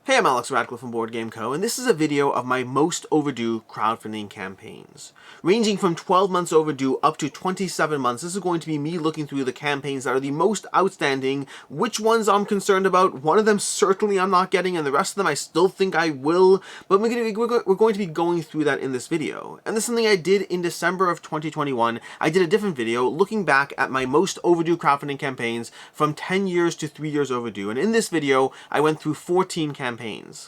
Hey, I'm Alex Radcliffe from Board Game Co., and this is a video of my most overdue crowdfunding campaigns. Ranging from 12 months overdue up to 27 months, this is going to be me looking through the campaigns that are the most outstanding, which ones I'm concerned about. One of them certainly I'm not getting, and the rest of them I still think I will, but we're going to be going through that in this video. And this is something I did in December of 2021. I did a different video looking back at my most overdue crowdfunding campaigns from 10 years to 3 years overdue, and in this video I went through 14 campaigns.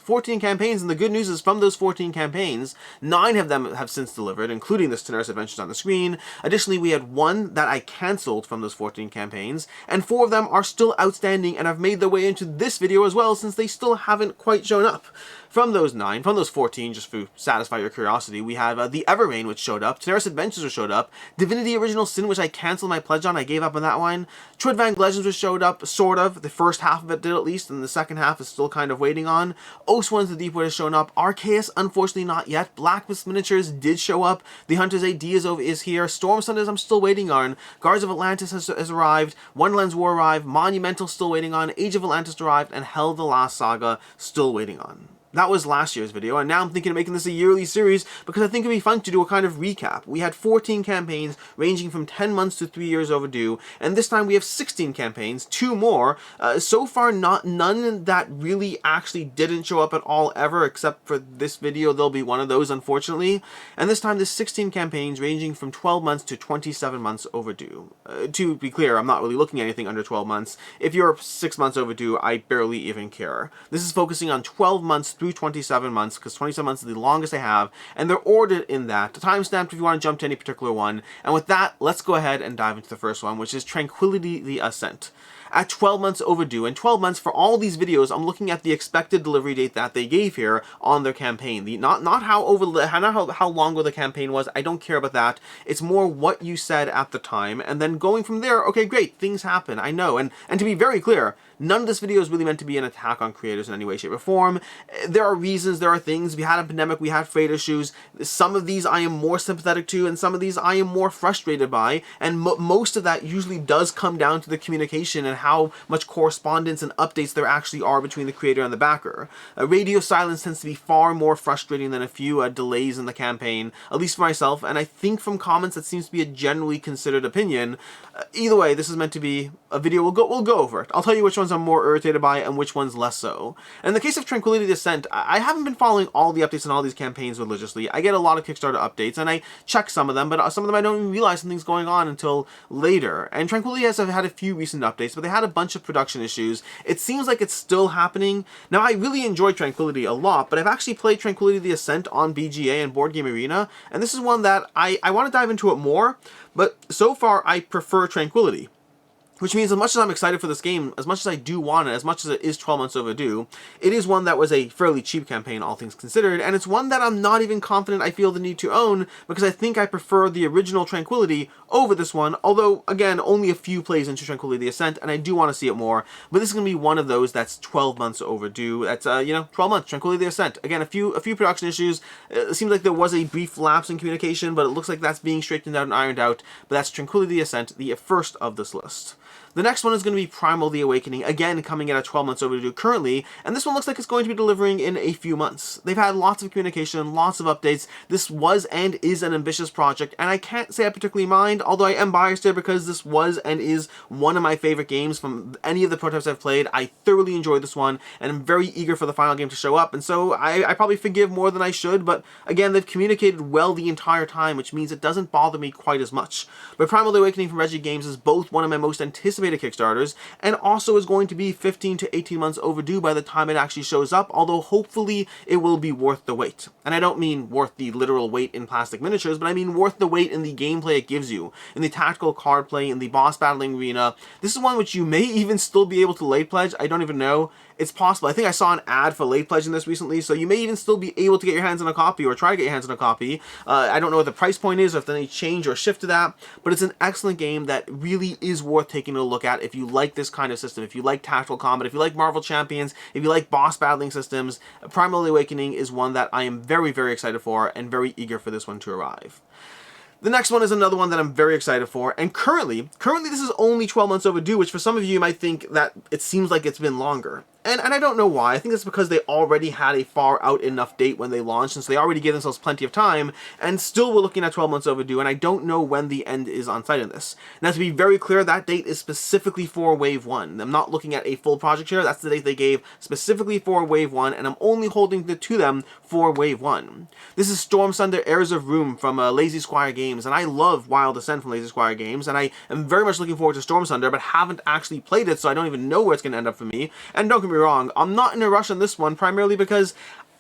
14 campaigns, and the good news is from those 14 campaigns, 9 of them have since delivered, including this Tenaris Adventures on the screen. Additionally, we had 1 that I cancelled from those 14 campaigns, and 4 of them are still outstanding and have made their way into this video as well, since they still haven't quite shown up. From those 14, just to satisfy your curiosity, we have the Everrain, which showed up, Tenaris Adventures, which showed up, Divinity Original Sin, which I cancelled my pledge on, I gave up on that one, Trudvang Legends, which showed up, sort of, the first half of it did at least, and the second half is still kind of waiting on, Oathsworn: The Deep Wood has shown up, Arkeis, unfortunately not yet, Blacksmith Miniatures did show up, The Hunter's AD is here, Stormsunder I'm still waiting on, Guards of Atlantis has arrived, Wonderland's War arrived, Monumental still waiting on, Age of Atlantis arrived, and Hell the Last Saga still waiting on. That was last year's video, and now I'm thinking of making this a yearly series because I think it'd be fun to do a kind of recap. We had 14 campaigns ranging from 10 months to 3 years overdue, and this time we have 16 campaigns, 2 more. So far, none that really actually didn't show up at all ever, except for this video. There'll be one of those, unfortunately. And this time, there's 16 campaigns ranging from 12 months to 27 months overdue. To be clear, I'm not really looking at anything under 12 months. If you're 6 months overdue, I barely even care. This is focusing on 12 months through 27 months, because 27 months is the longest I have, and they're ordered in that. Timestamped if you want to jump to any particular one. And with that, let's go ahead and dive into the first one, which is Tranquility, the Ascent. At 12 months overdue, and 12 months for all these videos, I'm looking at the expected delivery date that they gave here on their campaign. Not how long the campaign was, I don't care about that. It's more what you said at the time, and then going from there, okay, great, things happen, I know. And to be very clear, none of this video is really meant to be an attack on creators in any way, shape, or form. There are reasons, there are things. We had a pandemic, we had freight issues. Some of these I am more sympathetic to, and some of these I am more frustrated by, and most of that usually does come down to the communication and how much correspondence and updates there actually are between the creator and the backer. Radio silence tends to be far more frustrating than a few delays in the campaign, at least for myself, and I think from comments that seems to be a generally considered opinion. Either way, this is meant to be a video. We'll go over it. I'll tell you which ones I'm more irritated by and which ones less so. And in the case of Tranquility the Ascent, I haven't been following all the updates on all these campaigns religiously. I get a lot of Kickstarter updates, and I check some of them, but some of them I don't even realize something's going on until later. And Tranquility has had a few recent updates, but they had a bunch of production issues. It seems like it's still happening. Now, I really enjoy Tranquility a lot, but I've actually played Tranquility the Ascent on BGA and Board Game Arena, and this is one that I want to dive into it more, but so far I prefer Tranquility. Which means as much as I'm excited for this game, as much as I do want it, as much as it is 12 months overdue, it is one that was a fairly cheap campaign, all things considered, and it's one that I'm not even confident I feel the need to own, because I think I prefer the original Tranquility over this one, although, again, only a few plays into Tranquility the Ascent, and I do want to see it more, but this is going to be one of those that's 12 months overdue. That's, 12 months, Tranquility the Ascent. Again, a few production issues. It seems like there was a brief lapse in communication, but it looks like that's being straightened out and ironed out, but that's Tranquility the Ascent, the first of this list. The next one is going to be Primal: The Awakening, again coming in at 12 months overdue currently, and this one looks like it's going to be delivering in a few months. They've had lots of communication, lots of updates. This was and is an ambitious project, and I can't say I particularly mind, although I am biased here because this was and is one of my favorite games from any of the prototypes I've played. I thoroughly enjoyed this one, and I'm very eager for the final game to show up, and so I probably forgive more than I should, but again, they've communicated well the entire time, which means it doesn't bother me quite as much. But Primal: The Awakening from Reggie Games is both one of my most anticipated Kickstarters, and also is going to be 15 to 18 months overdue by the time it actually shows up, although hopefully it will be worth the wait. And I don't mean worth the literal weight in plastic miniatures, but I mean worth the wait in the gameplay it gives you, in the tactical card play, in the boss battling arena. This is one which you may even still be able to late pledge, I don't even know. It's possible. I think I saw an ad for late pledging this recently, so you may even still be able to get your hands on a copy, or try to get your hands on a copy. I don't know what the price point is, or if there's any change or shift to that, but it's an excellent game that really is worth taking a look at if you like this kind of system, if you like tactical combat, if you like Marvel Champions, if you like boss battling systems. Primal: The Awakening is one that I am very, very excited for, and very eager for this one to arrive. The next one is another one that I'm very excited for, and currently this is only 12 months overdue, which for some of you might think that it seems like it's been longer. And I don't know why. I think it's because they already had a far out enough date when they launched, and so they already gave themselves plenty of time, and still we're looking at 12 months overdue, and I don't know when the end is on site in this. Now, to be very clear, that date is specifically for Wave 1. I'm not looking at a full project here. That's the date they gave specifically for Wave 1, and I'm only holding it to them for Wave 1. This is Stormsunder Heirs of Room from Lazy Squire Games, and I love Wild Ascent from Lazy Squire Games, and I am very much looking forward to Stormsunder, but haven't actually played it, so I don't even know where it's going to end up for me. And don't get me wrong, I'm not in a rush on this one, primarily because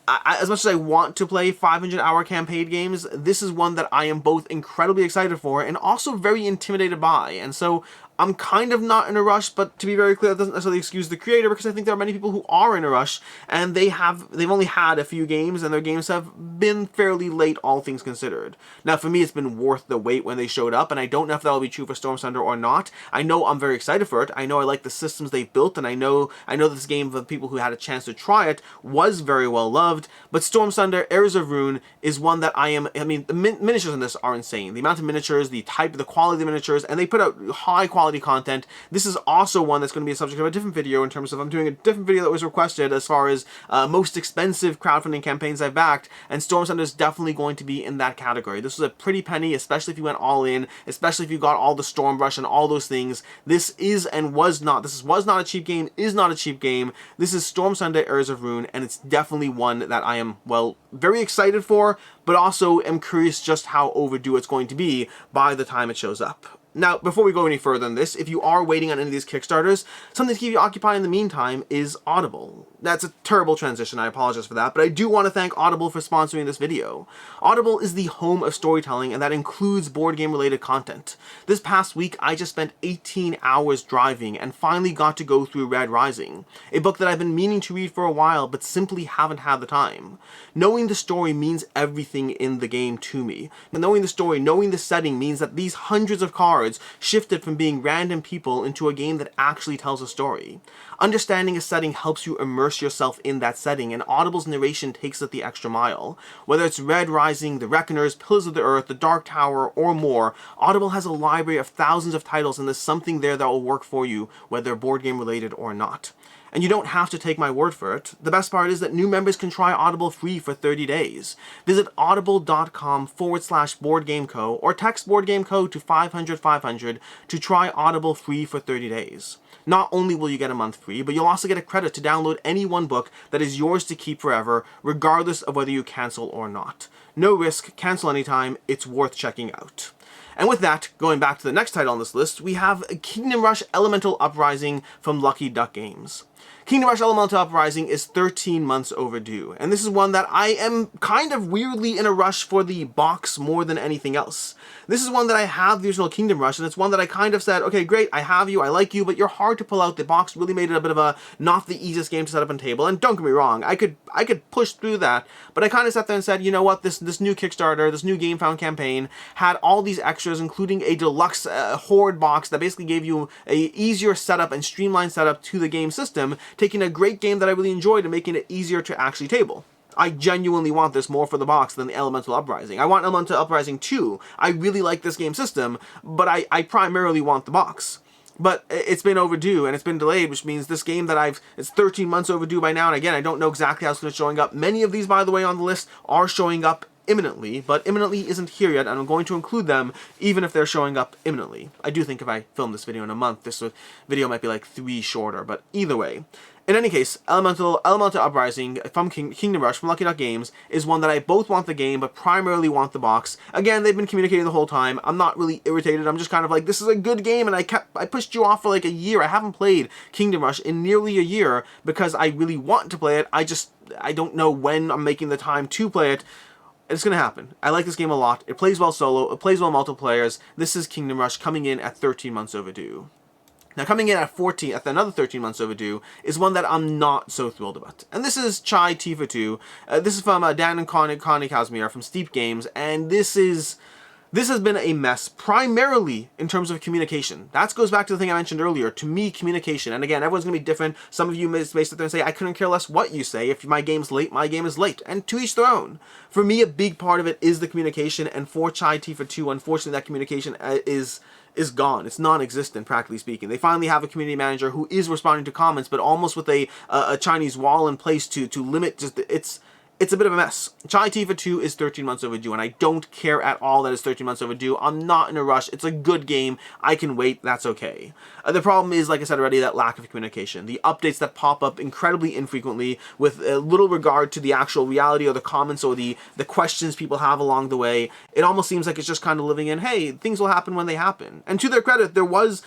as much as I want to play 500-hour campaign games, this is one that I am both incredibly excited for and also very intimidated by. And so I'm kind of not in a rush, but to be very clear, that doesn't necessarily excuse the creator, because I think there are many people who are in a rush, and they've only had a few games, and their games have been fairly late, all things considered. Now, for me, it's been worth the wait when they showed up, and I don't know if that'll be true for Stormsunder or not. I know I'm very excited for it. I know I like the systems they've built, and I know this game, for the people who had a chance to try it, was very well loved, but Stormsunder Heirs of Ruin is one that I mean, the miniatures in this are insane. The amount of miniatures, the quality of the miniatures, and they put out high quality content. This is also one that's going to be a subject of a different video, in terms of I'm doing a different video that was requested as far as most expensive crowdfunding campaigns I've backed, and Stormsunder is definitely going to be in that category. This was a pretty penny, especially if you went all in, especially if you got all the Stormbrush and all those things. This was not a cheap game, is not a cheap game. This is Stormsunder Heirs of Ruin, and it's definitely one that I am, well, very excited for, but also am curious just how overdue it's going to be by the time it shows up. Now, before we go any further than this, if you are waiting on any of these Kickstarters, something to keep you occupied in the meantime is Audible. That's a terrible transition, I apologize for that, but I do want to thank Audible for sponsoring this video. Audible is the home of storytelling, and that includes board game related content. This past week, I just spent 18 hours driving and finally got to go through Red Rising, a book that I've been meaning to read for a while, but simply haven't had the time. Knowing the story means everything in the game to me. Knowing the story, knowing the setting means that these hundreds of cards shifted from being random people into a game that actually tells a story. Understanding a setting helps you immerse yourself in that setting, and Audible's narration takes it the extra mile. Whether it's Red Rising, The Reckoners, Pillars of the Earth, The Dark Tower, or more, Audible has a library of thousands of titles, and there's something there that will work for you, whether board game related or not. And you don't have to take my word for it. The best part is that new members can try Audible free for 30 days. Visit audible.com/BoardGameCo or text BoardGameCo to 500-500 to try Audible free for 30 days. Not only will you get a month free, but you'll also get a credit to download any one book that is yours to keep forever, regardless of whether you cancel or not. No risk, cancel anytime, it's worth checking out. And with that, going back to the next title on this list, we have Kingdom Rush Elemental Uprising from Lucky Duck Games. Kingdom Rush Elemental Uprising is 13 months overdue, and this is one that I am kind of weirdly in a rush for the box more than anything else. This is one that I have the original Kingdom Rush, and it's one that I kind of said, okay, great, I have you, I like you, but you're hard to pull out. The box really made it a bit of a not the easiest game to set up on table, and don't get me wrong, I could push through that, but I kind of sat there and said, you know what, this new Kickstarter, this new GameFound campaign had all these extras, including a deluxe Horde box that basically gave you a easier setup and streamlined setup to the game system, taking a great game that I really enjoyed and making it easier to actually table. I genuinely want this more for the box than the Elemental Uprising. I want Elemental Uprising 2. I really like this game system, but I primarily want the box. But it's been overdue, and it's been delayed, which means this game that it's 13 months overdue by now, and again, I don't know exactly how it's going to showing up. Many of these, by the way, on the list are showing up imminently, but imminently isn't here yet, and I'm going to include them even if they're showing up imminently. I do think if I film this video in a month, this video might be like 3 shorter, but either way. In any case, Elemental Uprising from Kingdom Rush from Lucky Duck Games is one that I both want the game, but primarily want the box. Again, they've been communicating the whole time. I'm not really irritated. I'm just kind of like, this is a good game, and I pushed you off for like a year. I haven't played Kingdom Rush in nearly a year because I really want to play it. I don't know when I'm making the time to play it. It's going to happen. I like this game a lot. It plays well solo. It plays well multiplayers. This is Kingdom Rush coming in at 13 months overdue. Now, coming in at another 13 months overdue, is one that I'm not so thrilled about. And this is Chai Tifa 2. This is from Dan and Connie Kazmir from Steep Games, and this is This has been a mess, primarily in terms of communication. That goes back to the thing I mentioned earlier. To me, communication, and again, everyone's going to be different. Some of you may sit there and say, I couldn't care less what you say. If my game's late, my game is late. And to each their own. For me, a big part of it is the communication, and for Chai Tifa 2, unfortunately, that communication is gone. It's non-existent, practically speaking. They finally have a community manager who is responding to comments, but almost with a Chinese wall in place to limit just it's a bit of a mess. Chai Tifa 2 is 13 months overdue, and I don't care at all that it's 13 months overdue. I'm not in a rush. It's a good game. I can wait. That's okay. The problem is, like I said already, that lack of communication. The updates that pop up incredibly infrequently with little regard to the actual reality or the comments or the questions people have along the way. It almost seems like it's just kind of living in, hey, things will happen when they happen. And to their credit, there was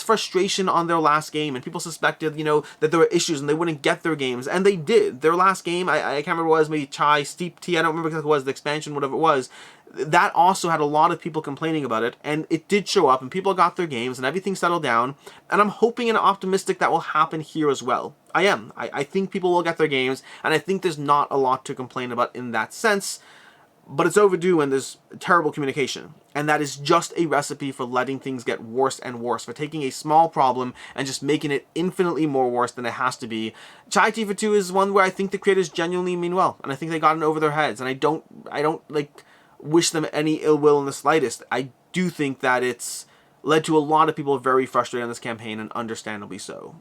frustration on their last game, and people suspected, you know, that there were issues and they wouldn't get their games, and they did. Their last game, I can't remember what it was, maybe Chai, Steep Tea, I don't remember exactly what it was, the expansion, whatever it was, that also had a lot of people complaining about it, and it did show up, and people got their games, and everything settled down, and I'm hoping and optimistic that will happen here as well. I am. I think people will get their games, and I think there's not a lot to complain about in that sense, but it's overdue and there's terrible communication. And that is just a recipe for letting things get worse and worse, for taking a small problem and just making it infinitely more worse than it has to be. Chai Tifa 2 is one where I think the creators genuinely mean well, and I think they got it over their heads, and I don't like wish them any ill will in the slightest. I do think that it's led to a lot of people very frustrated on this campaign, and understandably so.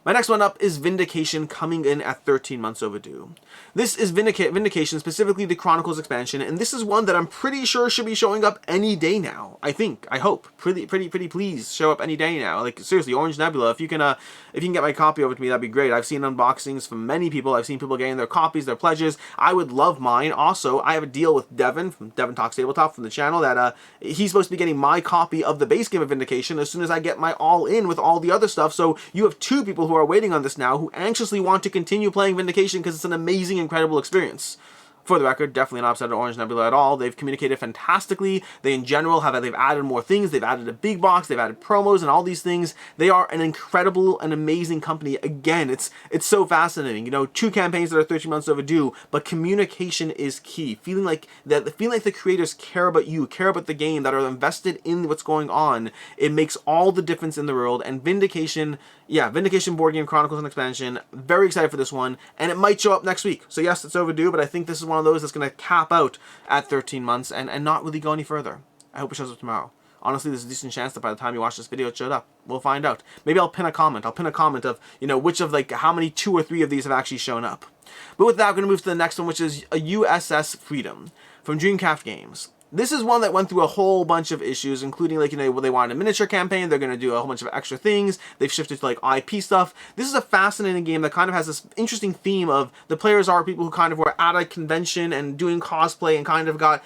My next one up is Vindication, coming in at 13 months overdue. This is Vindication, specifically the Chronicles expansion, and this is one that I'm pretty sure should be showing up any day now. I think, I hope, pretty please show up any day now. Like seriously, Orange Nebula, if you can get my copy over to me, that'd be great. I've seen unboxings from many people. I've seen people getting their copies, their pledges. I would love mine. Also, I have a deal with Devin from Devin Talks Tabletop from the channel that he's supposed to be getting my copy of the base game of Vindication as soon as I get my all in with all the other stuff. So you have two people who are waiting on this now who anxiously want to continue playing Vindication because it's an amazing, incredible experience. For the record, definitely not upset at Orange Nebula at all. They've communicated fantastically. They, in general, they've added more things. They've added a big box. They've added promos and all these things. They are an incredible and amazing company. Again, it's so fascinating. You know, 2 campaigns that are 13 months overdue, but communication is key. Feeling like the creators care about you, care about the game, that are invested in what's going on. It makes all the difference in the world. And Vindication, yeah, Vindication Board Game Chronicles and Expansion. Very excited for this one, and it might show up next week. So yes, it's overdue, but I think this is one of those that's going to cap out at 13 months and not really go any further. I hope it shows up tomorrow. Honestly, there's a decent chance that by the time you watch this video, it showed up. We'll find out. Maybe I'll pin a comment. I'll pin a comment of, you know, which of, like, how many 2 or 3 of these have actually shown up. But with that, I'm going to move to the next one, which is a USS Freedom from Dreamcraft Games. This is one that went through a whole bunch of issues, including, like, you know, they wanted a miniature campaign, they're going to do a whole bunch of extra things, they've shifted to, like, IP stuff. This is a fascinating game that kind of has this interesting theme of the players are people who kind of were at a convention and doing cosplay and kind of got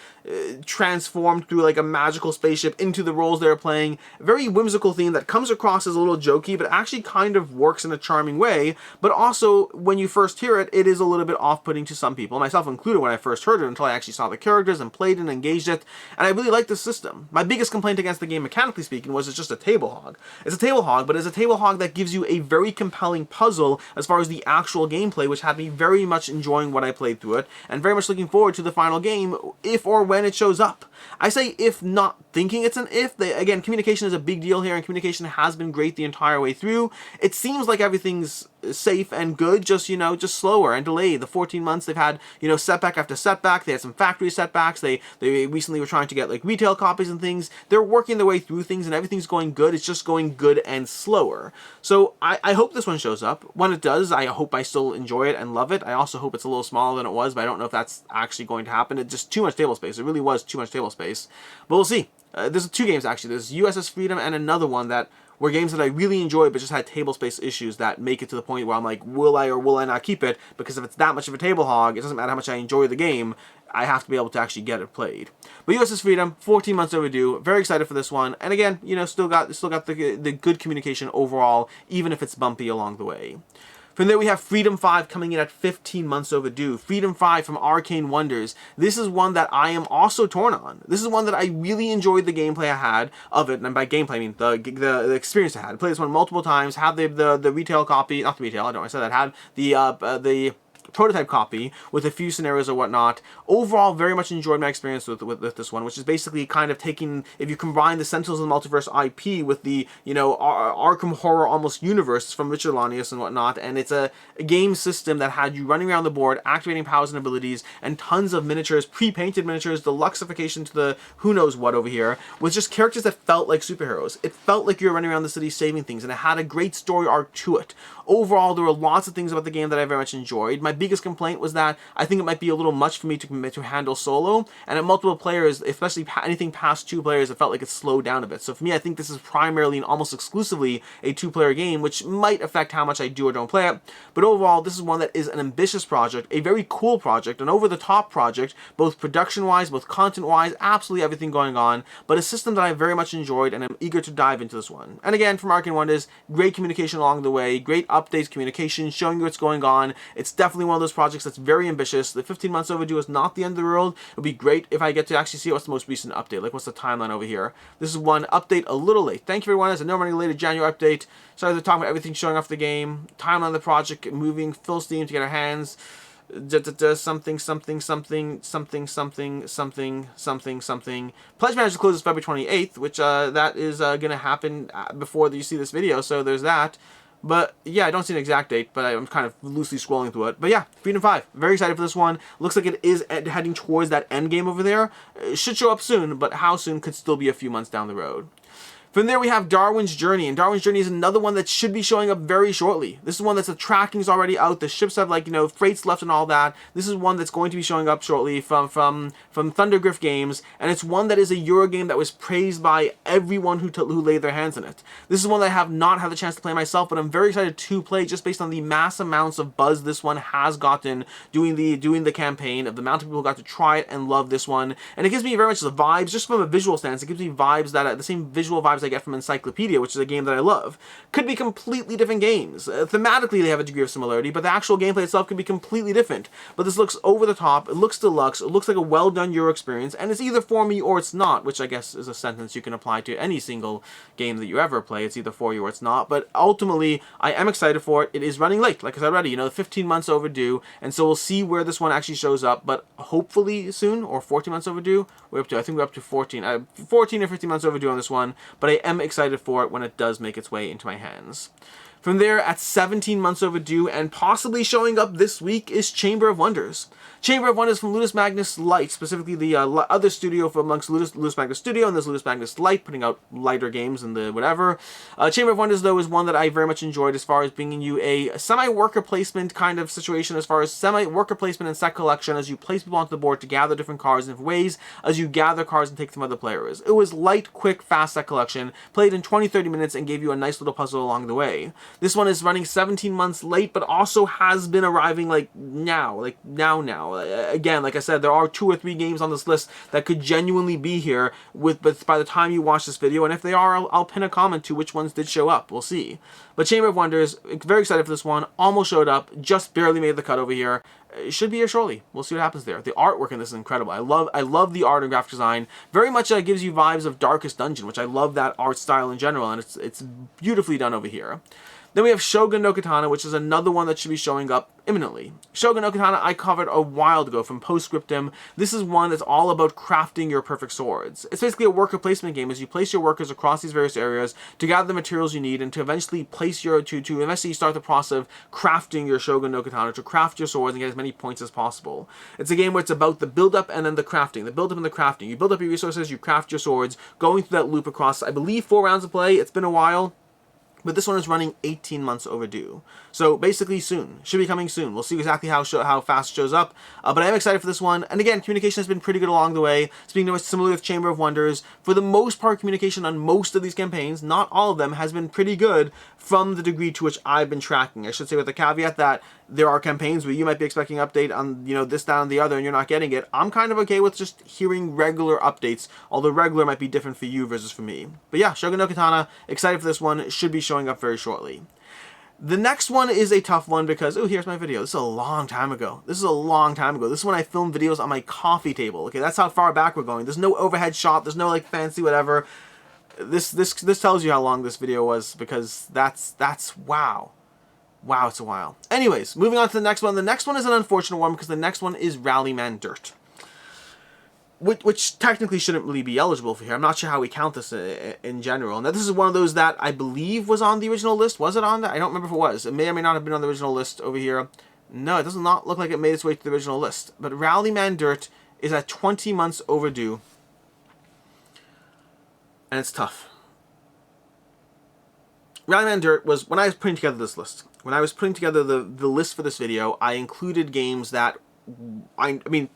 transformed through, like, a magical spaceship into the roles they were playing. Very whimsical theme that comes across as a little jokey, but actually kind of works in a charming way. But also, when you first hear it, it is a little bit off-putting to some people, myself included when I first heard it, until I actually saw the characters and played and engaged it. And I really like the system. My biggest complaint against the game, mechanically speaking, was it's just a table hog. It's a table hog, but it's a table hog that gives you a very compelling puzzle as far as the actual gameplay, which had me very much enjoying what I played through it, and very much looking forward to the final game, if or when it shows up. I say if, not thinking it's an if. Again, communication is a big deal here, and communication has been great the entire way through. It seems like everything's safe and good, just, you know, just slower and delayed. The 14 months they've had, you know, setback after setback. They had some factory setbacks. They recently were trying to get, like, retail copies and things. They're working their way through things, and everything's going good. It's just going good and slower. So I hope this one shows up. When it does, I hope I still enjoy it and love it. I also hope it's a little smaller than it was, but I don't know if that's actually going to happen. It's just too much table space. It really was too much table space. But we'll see. There's 2 games, actually. There's USS Freedom and another one that were games that I really enjoyed, but just had table space issues that make it to the point where I'm like, will I or will I not keep it? Because if it's that much of a table hog, it doesn't matter how much I enjoy the game, I have to be able to actually get it played. But USS Freedom, 14 months overdue. Very excited for this one. And again, you know, still got the good communication overall, even if it's bumpy along the way. From there we have Freedom 5 coming in at 15 months overdue. Freedom 5 from Arcane Wonders. This is one that I am also torn on. This is one that I really enjoyed the gameplay I had of it, and by gameplay I mean the experience I had. I played this one multiple times, had the retail copy, not the retail, I don't know, I said that, had the prototype copy with a few scenarios or whatnot. Overall, very much enjoyed my experience with this one, which is basically kind of taking, if you combine the Sentinels of the Multiverse IP with the, you know, Arkham horror almost universe from Richard Lanius and whatnot, and it's a game system that had you running around the board, activating powers and abilities, and tons of miniatures, pre-painted miniatures, deluxeification to the who knows what over here, with just characters that felt like superheroes. It felt like you were running around the city saving things, and it had a great story arc to it. Overall, there were lots of things about the game that I very much enjoyed. My biggest complaint was that I think it might be a little much for me to handle solo, and at multiple players, especially anything past 2 players, it felt like it slowed down a bit. So for me, I think this is primarily and almost exclusively a 2-player game, which might affect how much I do or don't play it. But overall, this is one that is an ambitious project, a very cool project, an over-the-top project, both production-wise, both content-wise, absolutely everything going on, but a system that I very much enjoyed, and I'm eager to dive into this one. And again, from Arcane Wonders, great communication along the way, great updates, communication, showing you what's going on. It's definitely one of those projects that's very ambitious. The 15 months overdue is not the end of the world. It would be great if I get to actually see what's the most recent update, like what's the timeline over here. This is one update a little late. Thank you everyone, as I know I'm running late, a January update. Sorry, they're talking about everything showing off the game, timeline of the project, moving full steam to get our hands. Something. Pledge Manager closes February 28th, which that is gonna happen before you see this video, so there's that. But yeah, I don't see an exact date, but I'm kind of loosely scrolling through it. But yeah, Freedom 5. Very excited for this one. Looks like it is heading towards that end game over there. It should show up soon, but how soon could still be a few months down the road. From there, we have Darwin's Journey, and Darwin's Journey is another one that should be showing up very shortly. This is one that's the tracking's already out, the ships have, like, you know, freights left and all that. This is one that's going to be showing up shortly from Thundergriff Games, and it's one that is a Euro game that was praised by everyone who laid their hands in it. This is one that I have not had the chance to play myself, but I'm very excited to play just based on the mass amounts of buzz this one has gotten doing the campaign, of the amount of people who got to try it and love this one. And it gives me very much the vibes, just from a visual stance, it gives me vibes that the same visual vibes I get from Encyclopedia, which is a game that I love. Could be completely different games. Thematically, they have a degree of similarity, but the actual gameplay itself could be completely different. But this looks over the top, it looks deluxe, it looks like a well-done Euro experience, and it's either for me or it's not, which I guess is a sentence you can apply to any single game that you ever play. It's either for you or it's not, but ultimately, I am excited for it. It is running late, like I said already, you know, 15 months overdue, and so we'll see where this one actually shows up, but hopefully soon, or 14 months overdue. I think we're up to 14 or 15 months overdue on this one, but I am excited for it when it does make its way into my hands. From there, at 17 months overdue and possibly showing up this week, is Chamber of Wonders. Chamber of Wonders from Ludus Magnus Light, specifically the other studio from amongst Ludus Magnus Studio, and there's Ludus Magnus Light, putting out lighter games and the whatever. Chamber of Wonders, though, is one that I very much enjoyed as far as bringing you a semi-worker placement kind of situation, as far as semi-worker placement and set collection, as you place people onto the board to gather different cards in different ways, as you gather cards and take them from other players. It was light, quick, fast set collection, played in 20-30 minutes, and gave you a nice little puzzle along the way. This one is running 17 months late, but also has been arriving now. Again, like I said, there are 2 or 3 games on this list that could genuinely be here, but by the time you watch this video, and if they are, I'll pin a comment to which ones did show up. We'll see. But Chamber of Wonders, very excited for this one. Almost showed up, just barely made the cut over here. It should be here shortly. We'll see what happens there. The artwork in this is incredible. I love the art and graphic design. Very much gives you vibes of Darkest Dungeon, which I love that art style in general, and it's beautifully done over here. Then we have Shogun no Katana, which is another one that should be showing up imminently. Shogun no Katana I covered a while ago from Postscriptum. This is one that's all about crafting your perfect swords. It's basically a worker placement game as you place your workers across these various areas to gather the materials you need and to eventually to eventually start the process of crafting your Shogun no Katana, to craft your swords and get as many points as possible. It's a game where it's about the build-up and then the crafting. The build-up and the crafting. You build up your resources, you craft your swords, going through that loop across, I believe, 4 rounds of play. It's been a while. But this one is running 18 months overdue. So basically soon. Should be coming soon. We'll see exactly how fast it shows up. But I am excited for this one. And again, communication has been pretty good along the way. Speaking of similar with Chamber of Wonders, for the most part, communication on most of these campaigns, not all of them, has been pretty good from the degree to which I've been tracking. I should say with the caveat that there are campaigns where you might be expecting an update on, you know, this, that, and the other, and you're not getting it. I'm kind of okay with just hearing regular updates, although regular might be different for you versus for me. But yeah, Shogun no Katana, excited for this one. It should be showing up very shortly. The next one is a tough one because, oh, here's my video. This is a long time ago. This is when I filmed videos on my coffee table. Okay, that's how far back we're going. There's no overhead shot. There's no, like, fancy whatever. This tells you how long this video was because that's wow. Wow, it's a while. Anyways, moving on to the next one. The next one is an unfortunate one because the next one is Rallyman Dirt, which technically shouldn't really be eligible for here. I'm not sure how we count this in general. Now, this is one of those that I believe was on the original list. Was it on that? I don't remember if it was. It may or may not have been on the original list over here. No, it does not look like it made its way to the original list. But Rallyman Dirt is at 20 months overdue. And it's tough. Rallyman Dirt was, when I was putting together this list, when I was putting together the list for this video, I included games that, I mean,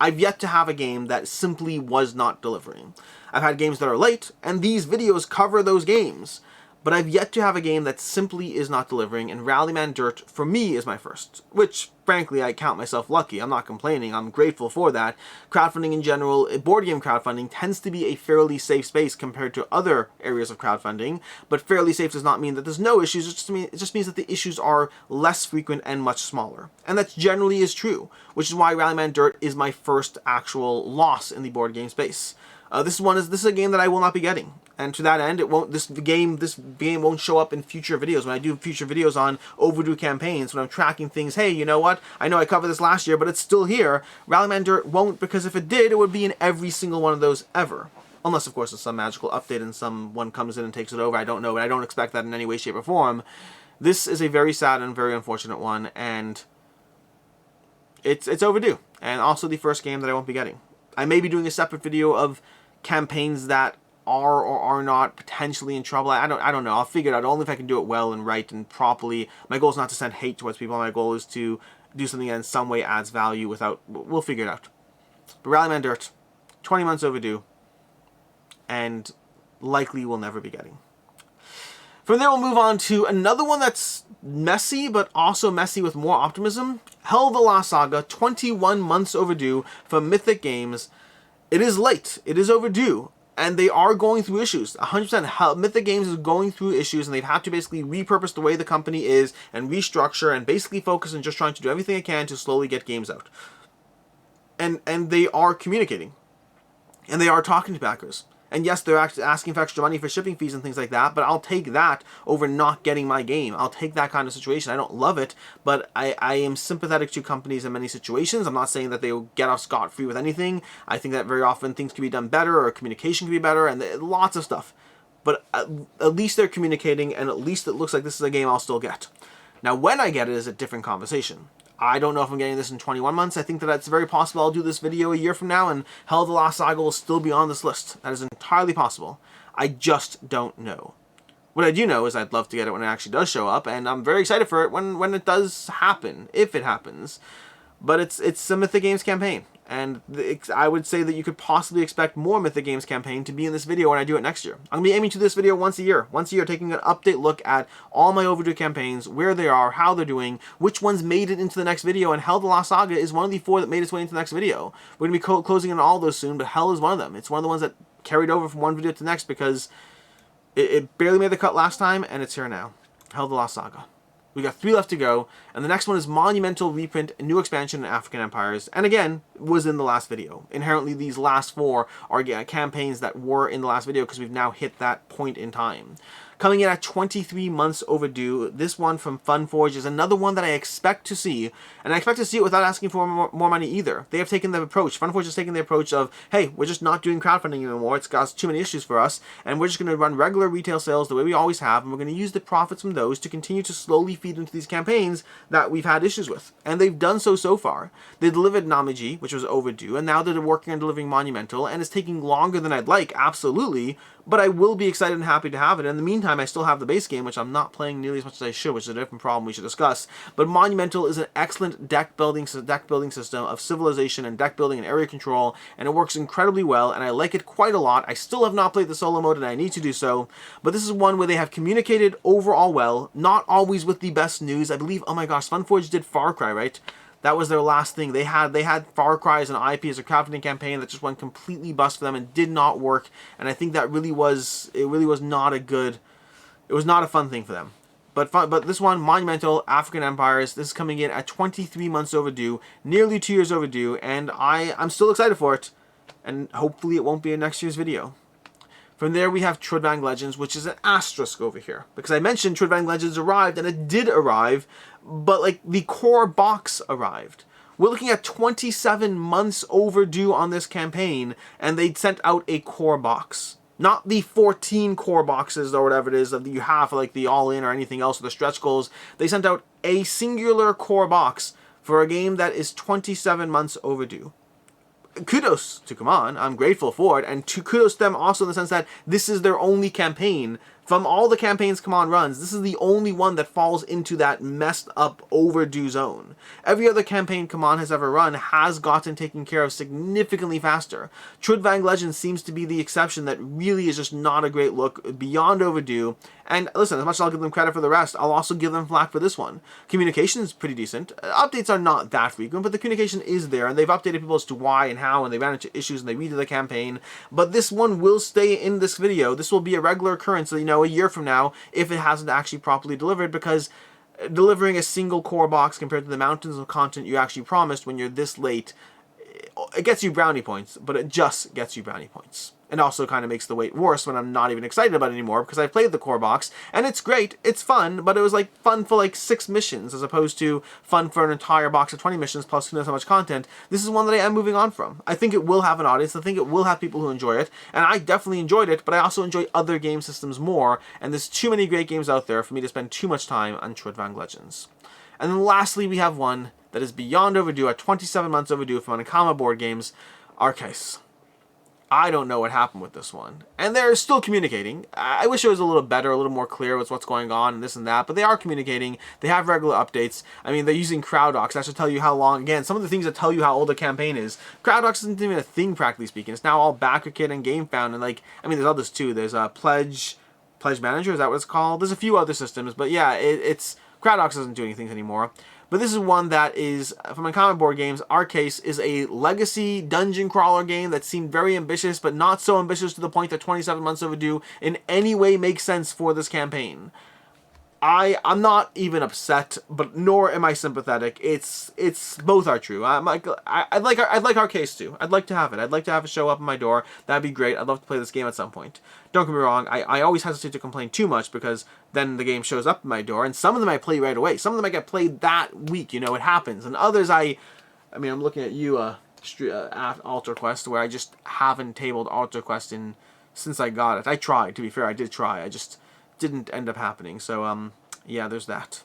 I've yet to have a game that simply was not delivering. I've had games that are late, and these videos cover those games. But I've yet to have a game that simply is not delivering, and Rallyman Dirt, for me, is my first. Which, frankly, I count myself lucky. I'm not complaining. I'm grateful for that. Crowdfunding in general, board game crowdfunding, tends to be a fairly safe space compared to other areas of crowdfunding. But fairly safe does not mean that there's no issues. It just means that the issues are less frequent and much smaller. And that generally is true, which is why Rallyman Dirt is my first actual loss in the board game space. This is a game that I will not be getting, and to that end, this game won't show up in future videos. When I do future videos on overdue campaigns, when I'm tracking things, hey, you know what? I know I covered this last year, but it's still here. Rallyman Dirt won't, because if it did, it would be in every single one of those ever. Unless, of course, it's some magical update and someone comes in and takes it over. I don't know, but I don't expect that in any way, shape, or form. This is a very sad and very unfortunate one, and it's overdue. And also the first game that I won't be getting. I may be doing a separate video of campaigns that are or are not potentially in trouble. I don't know. I'll figure it out only if I can do it well and right and properly. My goal is not to send hate towards people. My goal is to do something that in some way adds value without... We'll figure it out. But Rallyman Dirt, 20 months overdue, and likely will never be getting. From there, we'll move on to another one that's messy, but also messy with more optimism. Hell of the Last Saga, 21 months overdue from Mythic Games. It is late. It is overdue. And they are going through issues. 100%. Mythic Games is going through issues, and they've had to basically repurpose the way the company is and restructure and basically focus on just trying to do everything they can to slowly get games out. And they are communicating. And they are talking to backers. And yes, they're asking for extra money for shipping fees and things like that, but I'll take that over not getting my game. I'll take that kind of situation. I don't love it, but I am sympathetic to companies in many situations. I'm not saying that they will get off scot-free with anything. I think that very often things can be done better, or communication can be better, and lots of stuff. But at least they're communicating, and at least it looks like this is a game I'll still get. Now, when I get it is a different conversation. I don't know if I'm getting this in 21 months. I think that it's very possible I'll do this video a year from now and Hell of the Last Saga will still be on this list. That is entirely possible. I just don't know. What I do know is I'd love to get it when it actually does show up, and I'm very excited for it when it does happen, if it happens. But it's a Mythic Games campaign, and I would say that you could possibly expect more Mythic Games campaign to be in this video when I do it next year. I'm going to be aiming to this video once a year, taking an update look at all my overdue campaigns, where they are, how they're doing, which ones made it into the next video, and Hell of the Last Saga is one of the 4 that made its way into the next video. We're going to be closing in all those soon, but Hell is one of them. It's one of the ones that carried over from one video to the next because it barely made the cut last time, and it's here now. Hell of the Last Saga. We got 3 left to go, and the next one is Monumental Reprint, a new expansion in African Empires, and again, was in the last video. Inherently, these last 4 are campaigns that were in the last video because we've now hit that point in time. Coming in at 23 months overdue, this one from Funforge is another one that I expect to see, and I expect to see it without asking for more money either. They have taken the approach, Funforge has taken the approach of, hey, we're just not doing crowdfunding anymore, it's got too many issues for us, and we're just going to run regular retail sales the way we always have, and we're going to use the profits from those to continue to slowly feed into these campaigns that we've had issues with. And they've done so far. They delivered Namiji, which was overdue, and now they're working on delivering Monumental, and it's taking longer than I'd like, absolutely, but I will be excited and happy to have it. In the meantime, I still have the base game, which I'm not playing nearly as much as I should, which is a different problem we should discuss. But Monumental is an excellent deck building system of civilization and deck building and area control, and it works incredibly well, and I like it quite a lot. I still have not played the solo mode, and I need to do so, but this is one where they have communicated overall well, not always with the best news. I believe, oh my gosh, Funforge did Far Cry, right? That was their last thing. They had Far Cry as an IP, as a crowdfunding campaign that just went completely bust for them and did not work. And I think that really was not a good, it was not a fun thing for them. But this one, Monumental African Empires, this is coming in at 23 months overdue, nearly 2 years overdue, and I'm still excited for it. And hopefully it won't be in next year's video. From there, we have Trudvang Legends, which is an asterisk over here. Because I mentioned Trudvang Legends arrived, and it did arrive, but like the core box arrived. We're looking at 27 months overdue on this campaign, and they'd sent out a core box. Not the 14 core boxes or whatever it is that you have, like the all-in or anything else, or the stretch goals. They sent out a singular core box for a game that is 27 months overdue. Kudos to CMON, I'm grateful for it, and kudos to them also in the sense that this is their only campaign. From all the campaigns CMON runs, this is the only one that falls into that messed up overdue zone. Every other campaign CMON has ever run has gotten taken care of significantly faster. Trudvang Legends seems to be the exception that really is just not a great look, beyond overdue. And listen, as much as I'll give them credit for the rest, I'll also give them flack for this one. Communication is pretty decent. Updates are not that frequent, but the communication is there, and they've updated people as to why and how, and they ran into issues, and they redid the campaign. But this one will stay in this video. This will be a regular occurrence, you know, a year from now, if it hasn't actually properly delivered, because delivering a single core box compared to the mountains of content you actually promised when you're this late, it gets you brownie points, but it just gets you brownie points. And also kind of makes the wait worse when I'm not even excited about it anymore, because I played the core box, and it's great, it's fun, but it was like fun for like 6 missions, as opposed to fun for an entire box of 20 missions, plus who knows how much content. This is one that I am moving on from. I think it will have an audience, I think it will have people who enjoy it, and I definitely enjoyed it, but I also enjoy other game systems more, and there's too many great games out there for me to spend too much time on Trudvang Legends. And then lastly, we have one that is beyond overdue, at 27 months overdue from Nakama Board Games, Arkeis. I don't know what happened with this one. And they're still communicating. I wish it was a little better, a little more clear with what's going on and this and that, but they are communicating. They have regular updates. I mean, they're using CrowdOx. That should tell you how long, again, some of the things that tell you how old a campaign is. CrowdOx isn't even a thing, practically speaking. It's now all BackerKit and GameFound, and like, I mean, there's others too. There's a Pledge Manager, is that what it's called? There's a few other systems, but yeah, it's CrowdOx doesn't do anything anymore. But this is one that is, from Nakama Board Games, Arkeis is a legacy dungeon crawler game that seemed very ambitious, but not so ambitious to the point that 27 months overdue in any way makes sense for this campaign. I'm not even upset, but nor am I sympathetic. It's both are true. I'd like Arkeis too. I'd like to have it. I'd like to have it show up on my door. That'd be great. I'd love to play this game at some point. Don't get me wrong. I always hesitate to complain too much, because then the game shows up at my door, and some of them I play right away. Some of them I get played that week. You know, it happens. And others I mean, I'm looking at you, Alter Quest, where I just haven't tabled Alter Quest since I got it. I tried. To be fair, I did try. I just didn't end up happening. So yeah, there's that.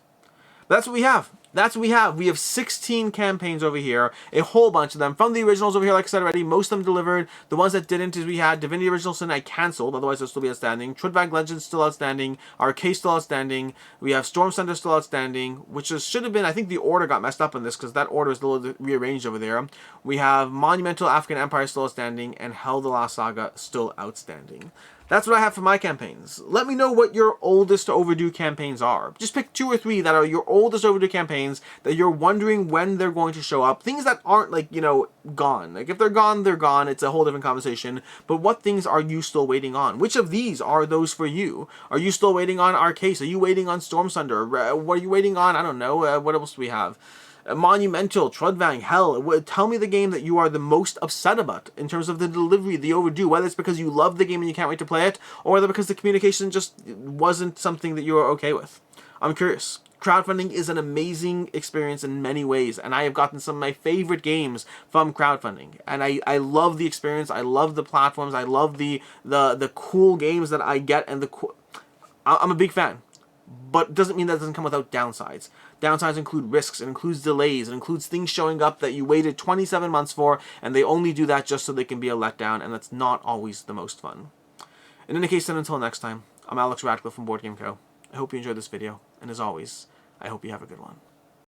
But that's what we have. That's what we have. We have 16 campaigns over here, a whole bunch of them. From the originals over here, like I said already, most of them delivered. The ones that didn't is we had Divinity Original Sin I cancelled, otherwise it'll still be outstanding. Trudvang Legends still outstanding. Arkeis still outstanding. We have Stormsunder still outstanding, which should have been, I think the order got messed up in this, because that order is a little rearranged over there. We have Monumental African Empire still outstanding, and Hell the Last Saga still outstanding. That's what I have for my campaigns. Let me know what your oldest overdue campaigns are. Just pick 2 or 3 that are your oldest overdue campaigns that you're wondering when they're going to show up. Things that aren't, like, you know, gone. Like, if they're gone, they're gone. It's a whole different conversation. But what things are you still waiting on? Which of these are those for you? Are you still waiting on Arkeis? Are you waiting on Stormsunder? What are you waiting on? I don't know. What else do we have? Monumental, Trudvang, Hell. Tell me the game that you are the most upset about in terms of the delivery, the overdue, whether it's because you love the game and you can't wait to play it, or whether because the communication just wasn't something that you were okay with. I'm curious. Crowdfunding is an amazing experience in many ways, and I have gotten some of my favorite games from crowdfunding. And I love the experience, I love the platforms, I love the cool games that I get, and I'm a big fan. But it doesn't mean that doesn't come without downsides. Downsides include risks, it includes delays, it includes things showing up that you waited 27 months for, and they only do that just so they can be a letdown, and that's not always the most fun. In any case, then until next time, I'm Alex Radcliffe from Board Game Co. I hope you enjoyed this video, and as always, I hope you have a good one.